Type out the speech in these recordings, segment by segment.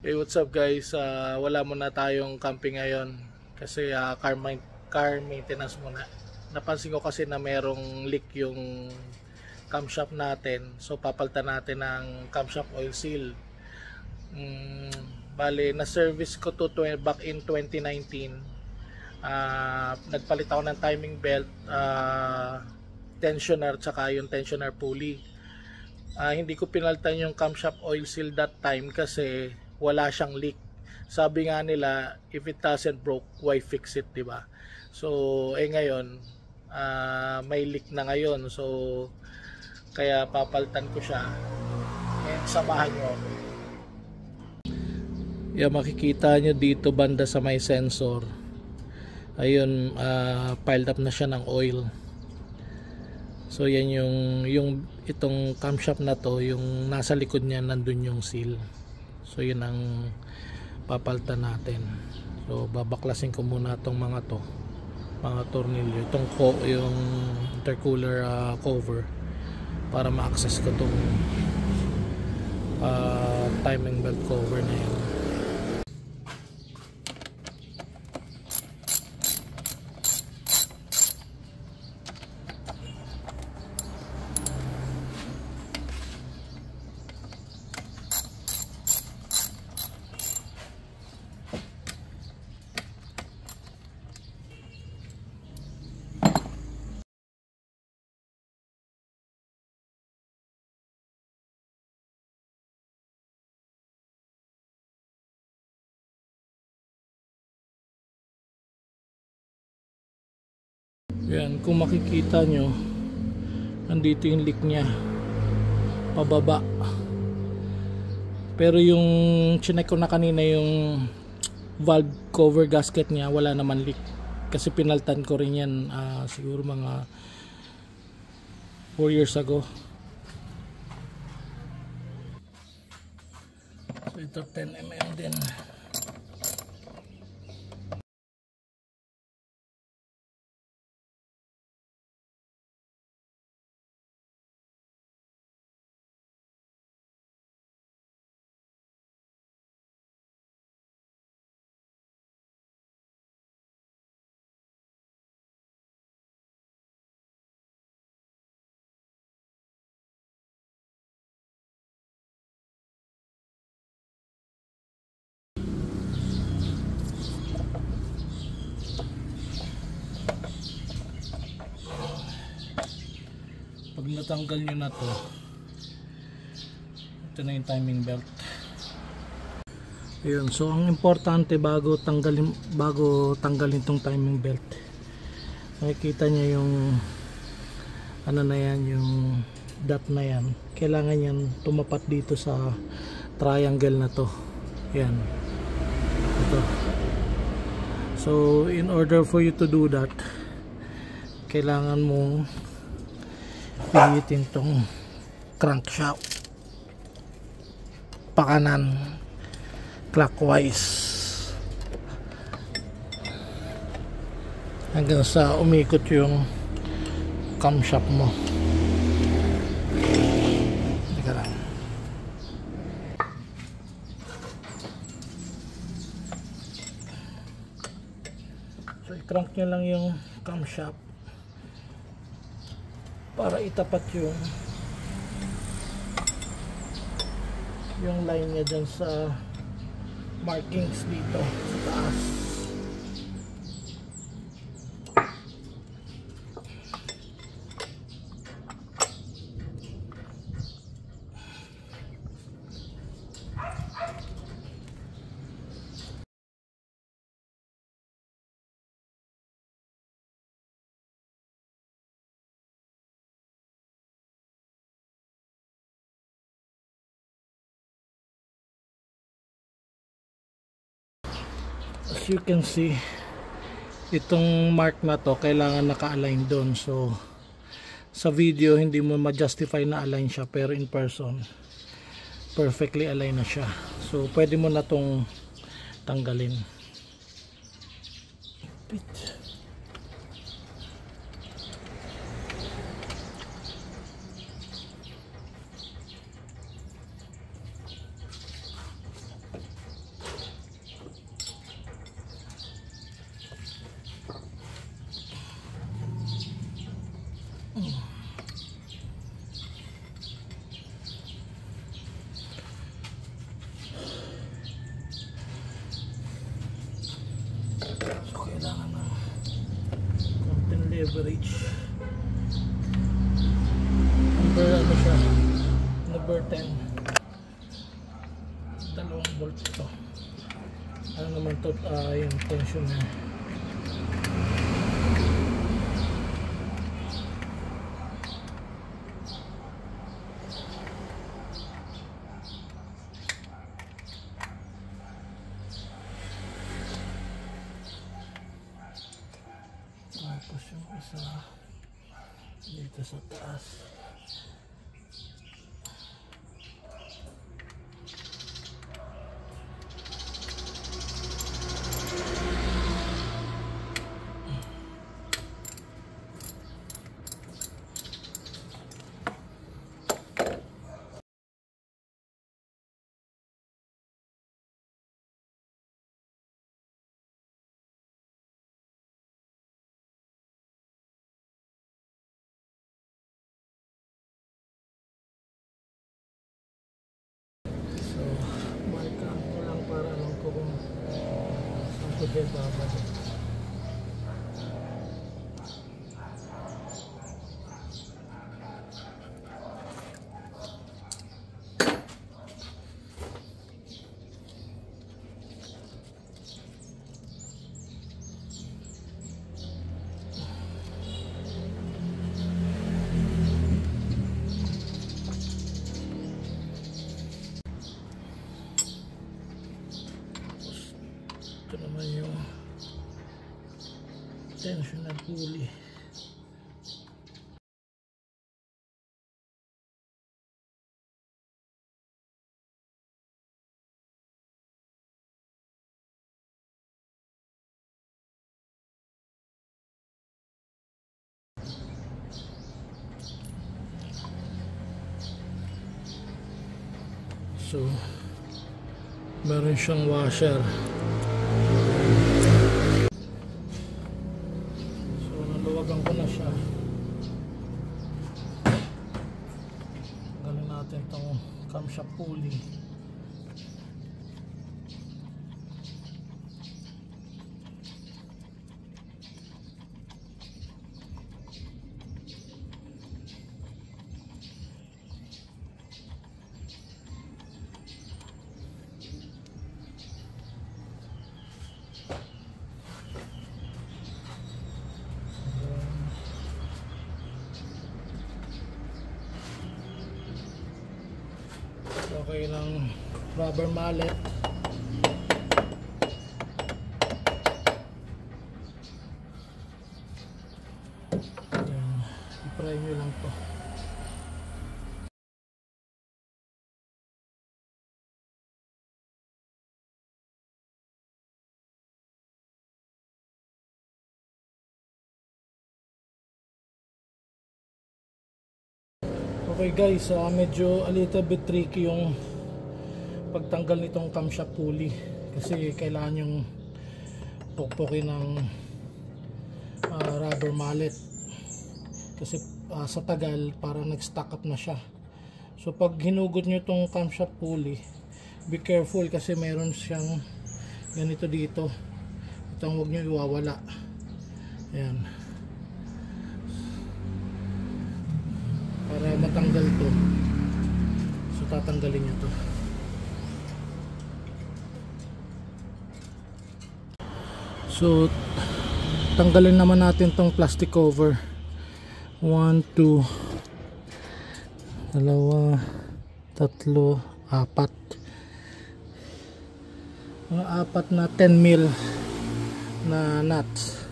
Hey, what's up guys? Wala muna tayong camping ngayon kasi car maintenance muna. Napansin ko kasi na merong leak yung camshaft natin. So papalitan natin ng camshaft oil seal. Bale, na-service ko to back in 2019. Nagpalit ako ng timing belt, tensioner, tsaka yung tensioner pulley. Hindi ko pinalitan yung camshaft oil seal that time kasi wala siyang leak. Sabi nga nila, if it doesn't broke, why fix it, diba? So ngayon, may leak na ngayon. So kaya papalitan ko siya. And samahan nyo ako. Makikita nyo dito banda sa may sensor. Ayun, piled up na siya ng oil. So yan yung itong camshaft na to, yung nasa likod niya nandun yung seal. So yun ang papalitan natin. So babaklasin ko muna itong mga tornilyo, yung intercooler cover para ma-access ko itong timing belt cover na yun. Yan, kung makikita nyo, andito yung leak nya pababa, pero yung chinek ko na kanina yung valve cover gasket nya wala naman leak kasi pinaltan ko rin yan siguro mga 4 years ago. So ito 10mm din. Pag natanggal nyo na to, ito na yung timing belt. Ayun, so ang importante bago tanggalin tong timing belt, makikita nyo yung ano na yan, yung dot na yan. Kailangan yan tumapat dito sa triangle na to. Yan, ito. So in order for you to do that, kailangan mong pihitin tong crankshaft pakanan clockwise hanggang sa umikot yung camshaft mo. Teka lang. So i-crank nyo lang yung camshaft para itapat yung line niya dyan sa markings dito sa taas. As you can see, itong mark na to kailangan naka-align doon. So sa video hindi mo ma-justify na align siya, pero in person perfectly align na siya. So pwede mo na tong tanggalin. kailangan ng konting leverage. Number ano siya, number 10, 2 volts ito. Ano naman to, yung tension niya. Tapos yung isa dito sa taas. Balikan ko lang para alam ko kung saan ko din babalik. Ito naman yung tension na pulley. So, meron siyang washer. Naluwagan ko na siya. Galing natin itong camshaft pulley. Okay ng rubber mallet. Ayan, i-pry nyo lang to. Okay guys, medyo a little bit tricky yung pagtanggal nitong camshaft pulley kasi kailangan yung pukpukin ng rubber mallet kasi sa tagal parang nag-stack up na siya. So pag hinugot nyo itong camshaft pulley, be careful kasi meron siyang ganito dito. Itong huwag nyo iwawala. Ayan, para matanggal to. So tatanggalin nyo to. So tanggalin naman natin tong plastic cover. 1, 2, 2, 3, 4 mga 4 na 10 mil na nuts.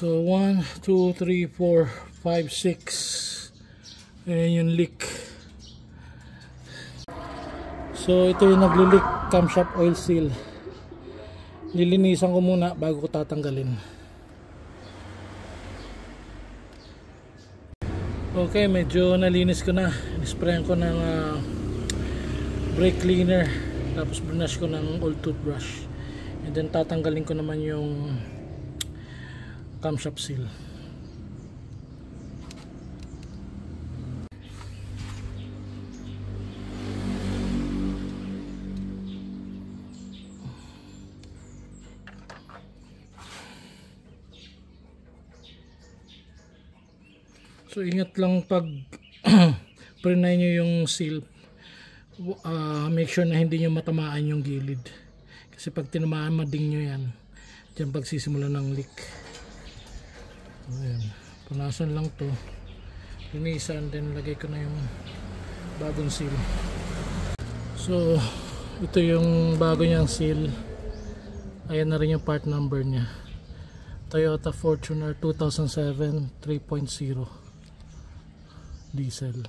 So 1, 2, 3, 4, 5, 6. Ayan yung leak. So ito yung nagli-leak camshaft oil seal. Lilinisan ko muna bago ko tatanggalin. Okay, medyo nalinis ko na. Nisprayan ko ng brake cleaner, tapos brush ko ng old toothbrush, and then tatanggalin ko naman yung camshaft seal. So ingat lang pag prenay nyo yung seal, make sure na hindi nyo matamaan yung gilid, kasi pag tinamaan mading nyo yan, dyan pagsisimula ng leak. Ayan, punasan lang to, linisan, then lagay ko na yung bagong seal. So ito yung bago niyang seal, ayan na rin yung part number niya, Toyota Fortuner 2007 3.0 diesel.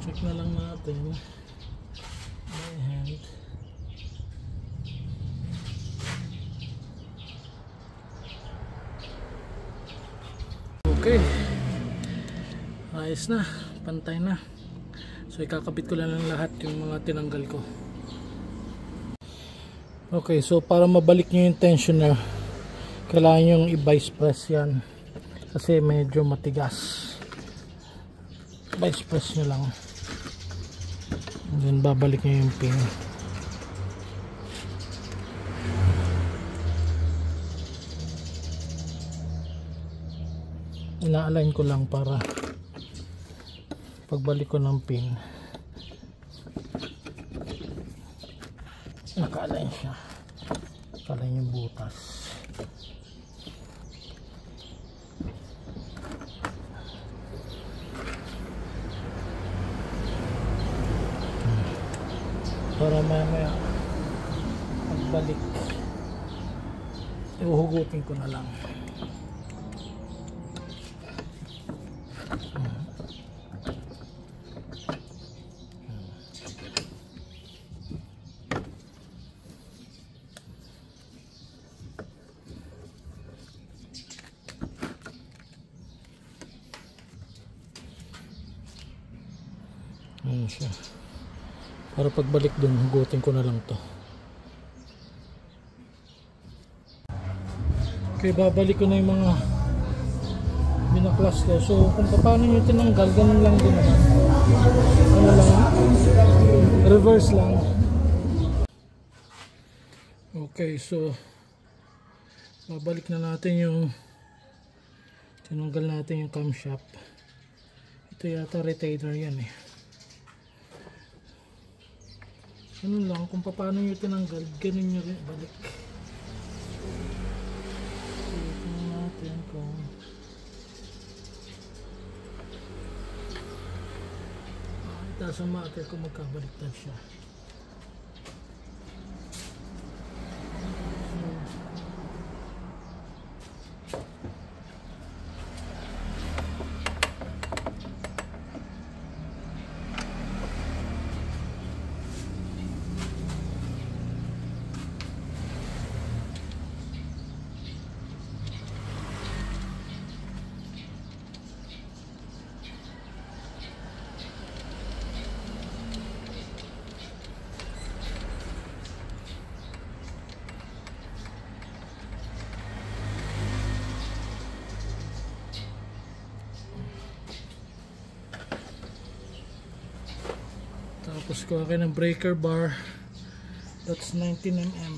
Check na lang natin. Okay, ayos na, pantay na. So ikakabit ko lang lahat yung mga tinanggal ko. Okay, so para mabalik nyo yung tensioner, kailangan yung i-vice press yan, kasi medyo matigas. Vice press nyo lang, and then babalik nyo yung pin. Ina-align ko lang para pagbalik ko ng pin, naka-align siya, naka-align yung butas. Para mamaya pagbalik ihuhugutin ko na lang. Ayan siya. Para pagbalik dun, hugutin ko na lang to. Okay, babalik ko na yung mga binaklas ko. So kung paano nyo tinanggal, ganun lang din naman. Ano lang, reverse lang. Okay, so babalik na natin yung tinanggal natin yung camshaft. Ito yata retainer yan eh. Ano lang, kung paano nyo tinanggal, ganun nyo rin balik. Tignan natin kung itaas ang matter kung magkabaliktad siya. Tapos kuha kayo ng breaker bar, that's 19 mm.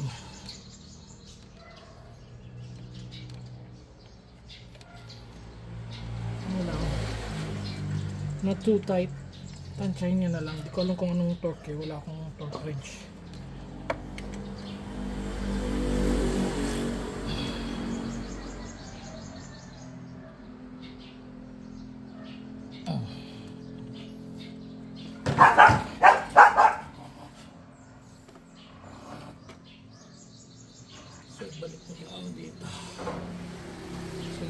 Ano lang, not too tight, tansyahin nyo na lang. Di ko alam kung anong torque, wala akong torque wrench.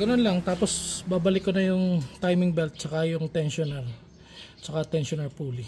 ganun lang. Tapos babalik ko na yung timing belt tsaka yung tensioner tsaka tensioner pulley.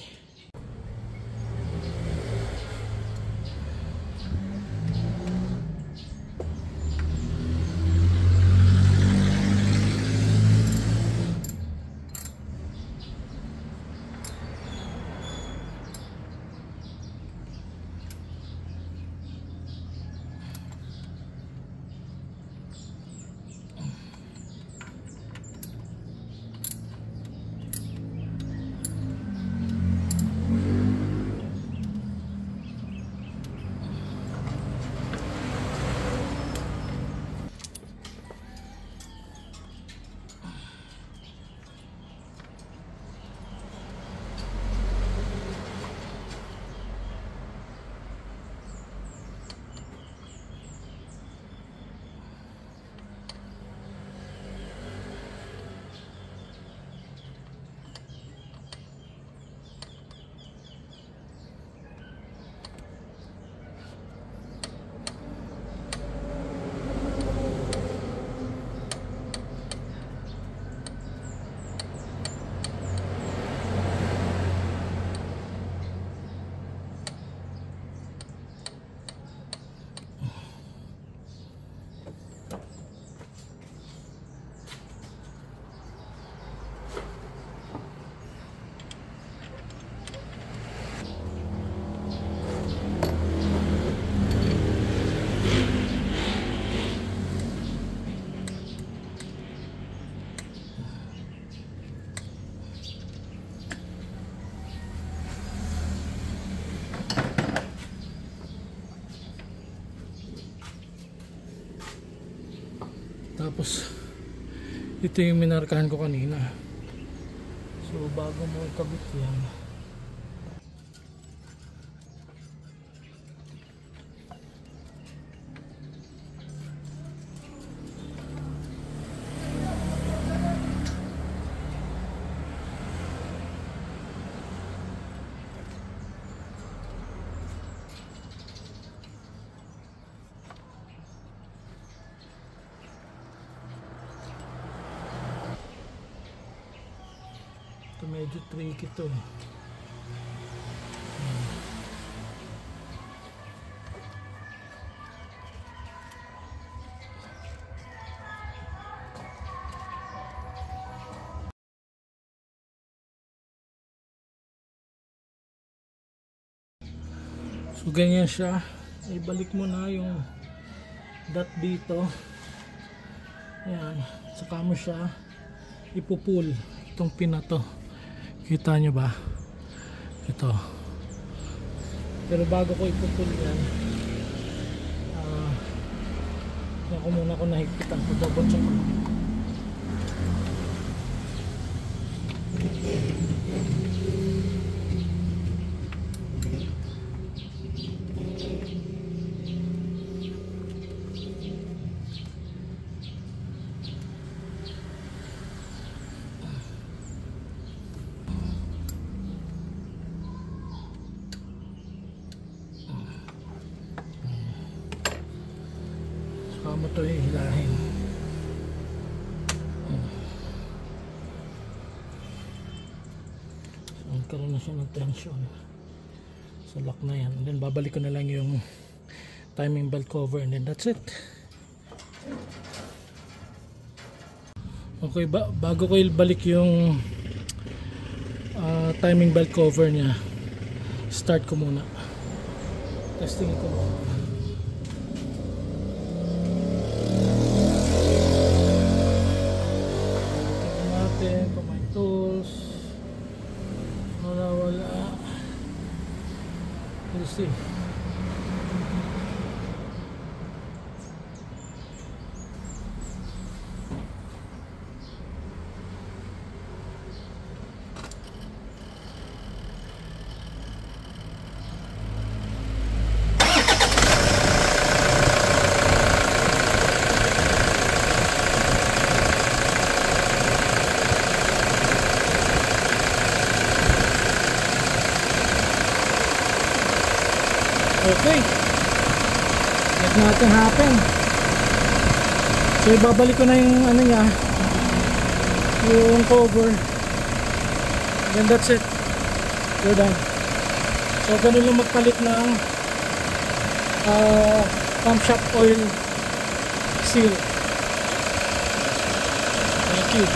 Tapos ito yung minarkahan ko kanina. So bago mo ikabit yan, ito medyo tricky to. So ganyan siya. Ibalik mo na yung dot dito. Ayan. Saka mo siya ipupull itong pin na to. Kita nyo ba? Ito. Pero bago ko ipupull yan, ako muna ko nahigpitan ko. Double check ko. Saka mo ito hihilahin. So, nagkaroon na siya ng tension sa lock na yan. And then babalik ko na lang yung timing belt cover and then that's it. Okay, bago ko ibalik yung timing belt cover niya, start ko muna. Testing ko muna. Kung may tools, wala. We'll see. Okay, let natin happen. So ibabalik ko na yung ano niya, yung cover, and that's it, we're done. So ganun lang magpalit ng camshaft oil seal. Thank you.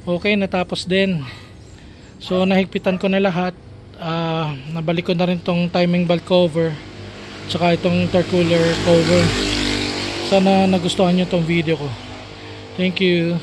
Okay, natapos din. So nahigpitan ko na lahat. Nabalik ko na rin tong timing belt cover, tsaka itong intercooler cover. Sana nagustuhan nyo tong video ko. Thank you.